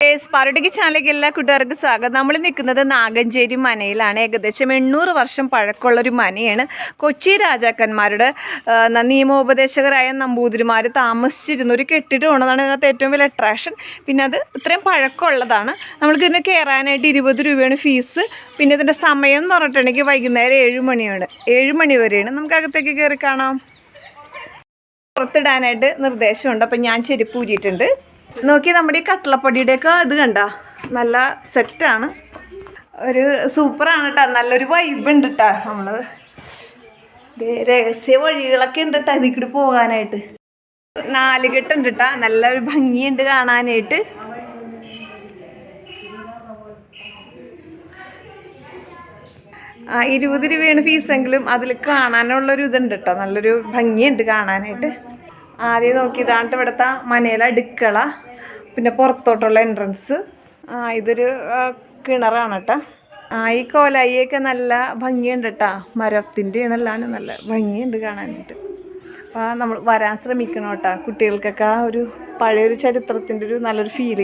പാറുട്ടിക്ക് ചാനലിലേക്ക് എല്ലാ കൂട്ടുകാർക്കും സ്വാഗതം. നമ്മൾ നിൽക്കുന്നത് നാഗഞ്ചേരി മനയിലാണ്. ഏകദേശം 800 വർഷം പഴക്കമുള്ളൊരു മനയാണ്. കൊച്ചി രാജാക്കന്മാരുടെ നിയമോപദേശകരായ നമ്പൂതിരിമാർ താമസിച്ചിരുന്ന ഒരു കെട്ടിടമാണെന്നാണ് ഇതിനകത്ത് ഏറ്റവും വലിയ അട്രാക്ഷൻ. പിന്നെ അത് ഇത്രയും പഴക്കമുള്ളതാണ്. നമ്മൾക്കിതിന് കയറാനായിട്ട് 20 രൂപയാണ് ഫീസ്. പിന്നെ ഇതിൻ്റെ സമയം എന്ന് പറഞ്ഞിട്ടുണ്ടെങ്കിൽ വൈകുന്നേരം 7 മണി വരെയാണ്. നമുക്ക് അകത്തേക്ക് കയറി കാണാം. പുറത്തിടാനായിട്ട് നിർദ്ദേശമുണ്ട്. അപ്പം ഞാൻ ചെരുപ്പ് ഊരിയിട്ടുണ്ട്. നോക്കി നമ്മുടെ ഈ കട്ടളപ്പൊടിയുടെയൊക്കെ ഇത് കണ്ട നല്ല സെറ്റാണ്, ഒരു സൂപ്പറാണ് കേട്ടോ. നല്ലൊരു വൈബ് ഉണ്ട് കേട്ടോ. നമ്മൾ രഹസ്യ വഴികളൊക്കെ ഉണ്ട് കേട്ടോ ഇതിൽ കൂടി പോകാനായിട്ട്. 4 കെട്ടുണ്ട് കേട്ടോ. നല്ലൊരു ഭംഗിയുണ്ട് കാണാനായിട്ട്. ആ 20 രൂപയാണ് ഫീസെങ്കിലും അതിൽ കാണാനുള്ളൊരു ഇതുണ്ട് കേട്ടോ. നല്ലൊരു ഭംഗിയുണ്ട് കാണാനായിട്ട്. ആദ്യം നോക്കി ഇതാണ്ട് ഇവിടുത്തെ മനയിലെ അടുക്കള, പിന്നെ പുറത്തോട്ടുള്ള എൻട്രൻസ്. ഇതൊരു കിണറാണ് കേട്ടോ. ഈ കോലായിയൊക്കെ നല്ല ഭംഗിയുണ്ട് കേട്ടോ. മരത്തിൻ്റെയാണ് എല്ലാം നല്ല ഭംഗിയുണ്ട് കാണാനായിട്ട്. അപ്പോൾ നമ്മൾ വരാൻ ശ്രമിക്കണം കേട്ടോ. കുട്ടികൾക്കൊക്കെ ഒരു പഴയൊരു ചരിത്രത്തിൻ്റെ ഒരു നല്ലൊരു ഫീൽ